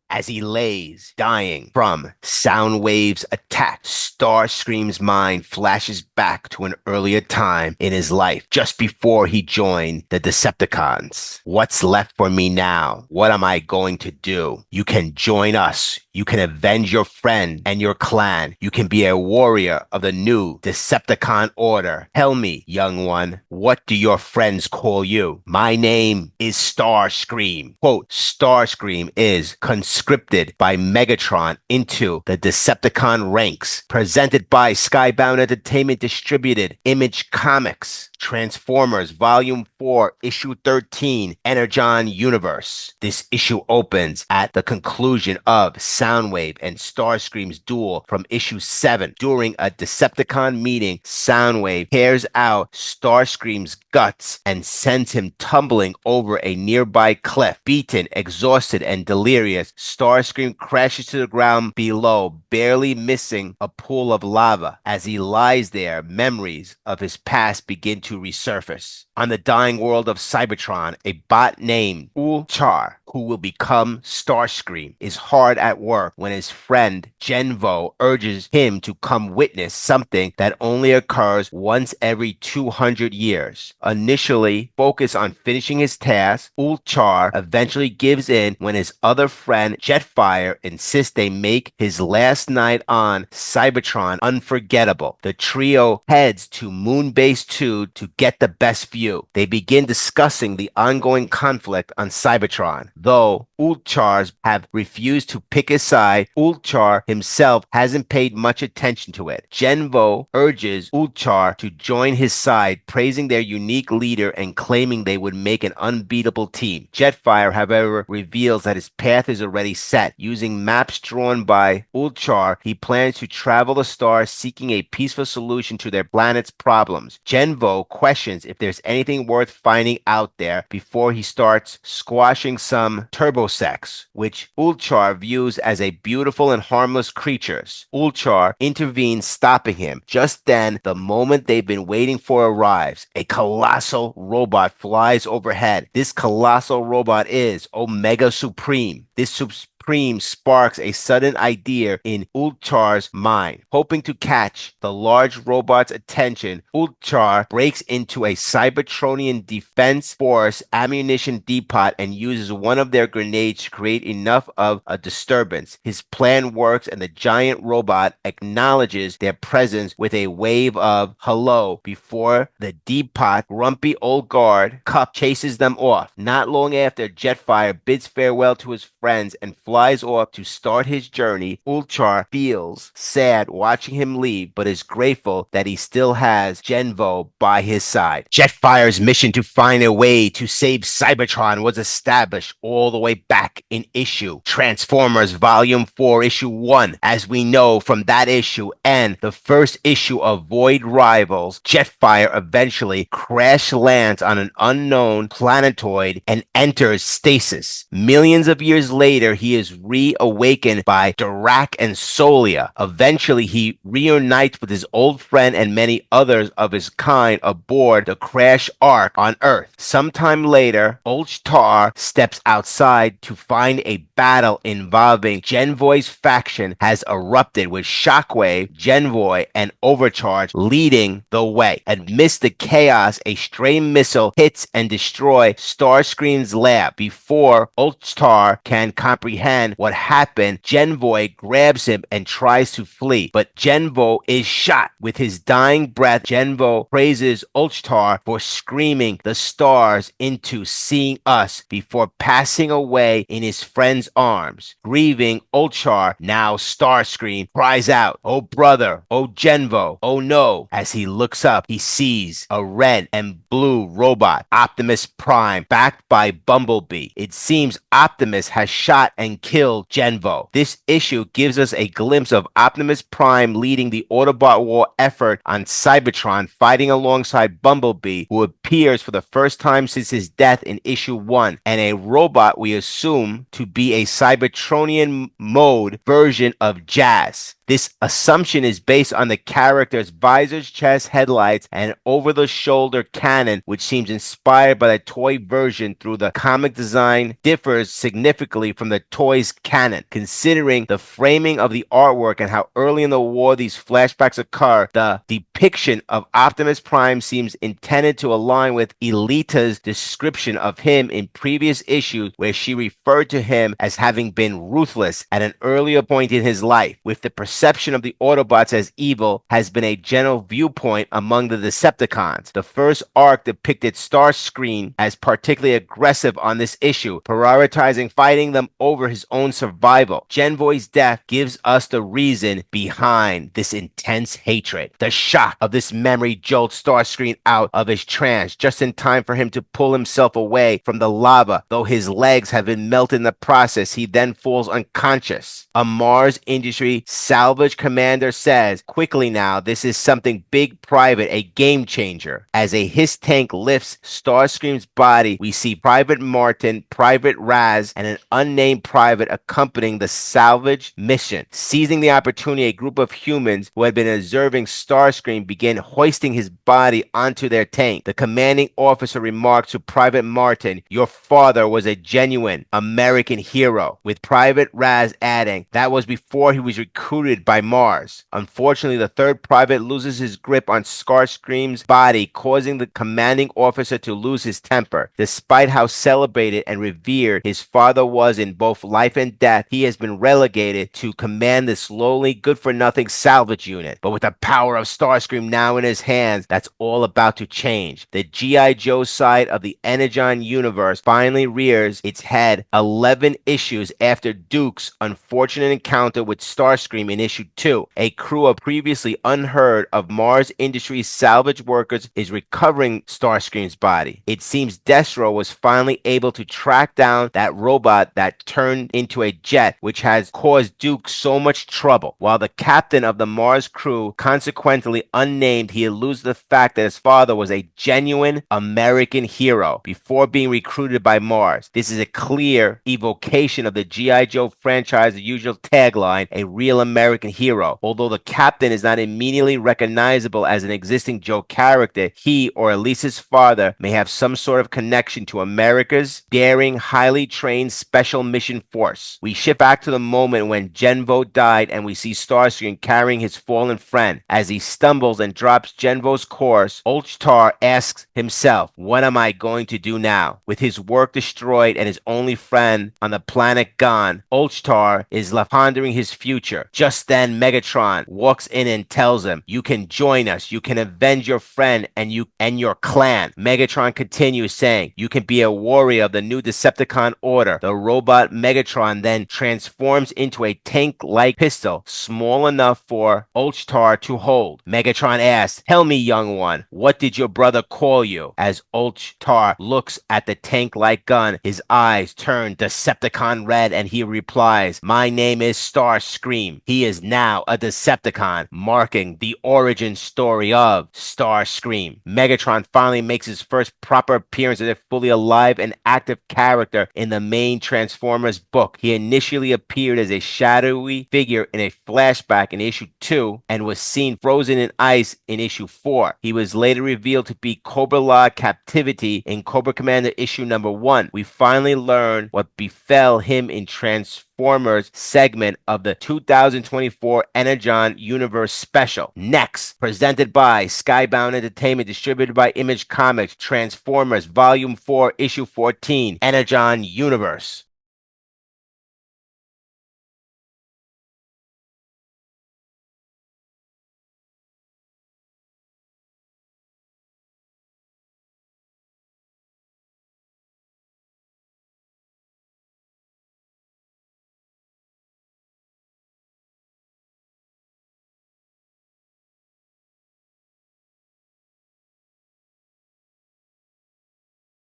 As he lays, dying from Soundwave's attack, Starscream's mind flashes back to an earlier time in his life, just before he joined the Decepticons. What's left for me now? What am I going to do? You can join us. You can avenge your friend and your clan. You can be a warrior of the new Decepticon order. Tell me, young one, what do your friends call you? My name is Starscream. Quote, Starscream is conscripted by Megatron into the Decepticon ranks. Presented by Skybound Entertainment Distributed Image Comics. Transformers Volume 4, Issue 13, Energon Universe. This issue opens at the conclusion of Soundwave and Starscream's duel from Issue 7. During a Decepticon meeting, Soundwave tears out Starscream's guts and sends him tumbling over a nearby cliff. Beaten, exhausted, and delirious, Starscream crashes to the ground below, barely missing a pool of lava. As he lies there, memories of his past begin to resurface. On the dying world of Cybertron, a bot named Ulchtar, who will become Starscream, is hard at work when his friend Genvo urges him to come witness something that only occurs once every 200 years. Initially focused on finishing his task, Ulchtar eventually gives in when his other friend Jetfire insists they make his last night on Cybertron unforgettable. The trio heads to Moonbase 2 to get the best view. They begin discussing the ongoing conflict on Cybertron. Though Ulchars have refused to pick his side, Ulchar himself hasn't paid much attention to it. Genvo urges Ulchar to join his side, praising their unique leader and claiming they would make an unbeatable team. Jetfire, however, reveals that his path is already set. Using maps drawn by Ulchar, he plans to travel the stars seeking a peaceful solution to their planet's problems. Genvo questions if there's anything worth finding out there before he starts squashing some turbosex, which Ulchar views as a beautiful and harmless creatures. Ulchar intervenes, stopping him. Just then, the moment they've been waiting for arrives. A colossal robot flies overhead. This colossal robot is Omega Supreme. This Supreme sparks a sudden idea in Ulchar's mind. Hoping to catch the large robot's attention, Ulchar breaks into a Cybertronian Defense Force ammunition depot and uses one of their grenades to create enough of a disturbance. His plan works and the giant robot acknowledges their presence with a wave of hello before the depot grumpy old guard Cup chases them off. Not long after, Jetfire bids farewell to his friends and flies off to start his journey. Ulchar feels sad watching him leave, but is grateful that he still has Genvo by his side. Jetfire's mission to find a way to save Cybertron was established all the way back in issue Transformers Volume 4, Issue 1. As we know from that issue and the first issue of Void Rivals, Jetfire eventually crash lands on an unknown planetoid and enters stasis. Millions of years later, he is reawakened by Dirac and Solia. Eventually, he reunites with his old friend and many others of his kind aboard the crash Ark on Earth. Sometime later, Ulchtar steps outside to find a battle involving Genvoy's faction has erupted, with Shockwave, Genvoy, and Overcharge leading the way. Amidst the chaos, a stray missile hits and destroys Starscream's lab. Before Ulchtar can comprehend what happened, Genvoy grabs him and tries to flee, but Genvo is shot. With his dying breath, Genvo praises Ulchtar for screaming the stars into seeing us before passing away in his friend's arms. Grieving, Ulchtar, now Starscream, cries out, "Oh brother, oh Genvo, oh no." As he looks up, he sees a red and blue robot, Optimus Prime, backed by Bumblebee. It seems Optimus has shot and killed Genvo. This issue gives us a glimpse of Optimus Prime leading the Autobot war effort on Cybertron, fighting alongside Bumblebee, who appears for the first time since his death in issue 1, and a robot we assume to be a Cybertronian mode version of Jazz. This assumption is based on the character's visors, chest, headlights, and over-the-shoulder cannon, which seems inspired by the toy version through the comic design differs significantly from the toy toys canon. Considering the framing of the artwork and how early in the war these flashbacks occur, the depiction of Optimus Prime seems intended to align with Elita's description of him in previous issues, where she referred to him as having been ruthless at an earlier point in his life. With the perception of the Autobots as evil has been a general viewpoint among the Decepticons. The first arc depicted Starscream as particularly aggressive on this issue, prioritizing fighting them over his own survival. Genvo's death gives us the reason behind this intense hatred. The shock of this memory jolts Starscream out of his trance just in time for him to pull himself away from the lava. Though his legs have been melted in the process, he then falls unconscious. A M.A.R.S. Industry salvage commander says, "Quickly now, this is something big, private, a game changer." As a HISS tank lifts Starscream's body, we see Private Martin, Private Raz, and an unnamed private accompanying the salvage mission. Seizing the opportunity, a group of humans who had been observing Starscream begin hoisting his body onto their tank. The commanding officer remarks to Private Martin, "Your father was a genuine American hero," with Private Raz adding, "That was before he was recruited by M.A.R.S." Unfortunately, the third private loses his grip on Starscream's body, causing the commanding officer to lose his temper. Despite how celebrated and revered his father was in both life and death, he has been relegated to command this lowly, good-for-nothing salvage unit. But with the power of Starscream now in his hands, that's all about to change. The G.I. Joe side of the Energon universe finally rears its head 11 issues after Duke's unfortunate encounter with Starscream in issue 2. A crew of previously unheard of M.A.R.S. Industries salvage workers is recovering Starscream's body. It seems Destro was finally able to track down that robot that turned into a jet, which has caused Duke so much trouble. While the captain of the M.A.R.S. crew, consequently unnamed, he alludes to the fact that his father was a genuine American hero before being recruited by M.A.R.S. This is a clear evocation of the G.I. Joe franchise's usual tagline, "A real American hero." Although the captain is not immediately recognizable as an existing Joe character, he, or at least his father, may have some sort of connection to America's daring, highly trained special mission force. We shift back to the moment when Genvo died and we see Starscream carrying his fallen friend. As he stumbles and drops Genvo's corpse, Ulchtar asks himself, "What am I going to do now?" With his work destroyed and his only friend on the planet gone, Ulchtar is left pondering his future. Just then, Megatron walks in and tells him, "You can join us. You can avenge your friend and your clan." Megatron continues saying, "You can be a warrior of the new Decepticon order." The robot Megatron then transforms into a tank-like pistol, small enough for Ulchtar to hold. Megatron asks, "Tell me, young one, what did your brother call you?" As Ulchtar looks at the tank-like gun, his eyes turn Decepticon red and he replies, "My name is Starscream." He is now a Decepticon, marking the origin story of Starscream. Megatron finally makes his first proper appearance as a fully alive and active character in the main Transformers book. He initially appeared as a shadowy figure in a flashback in issue 2 and was seen frozen in ice in issue 4. He was later revealed to be Cobra Law Captivity in Cobra Commander issue number 1. We finally learn what befell him in Transformers segment of the 2024 Energon Universe Special. Next, presented by Skybound Entertainment, distributed by Image Comics, Transformers Volume 4, Issue 14, Energon Universe.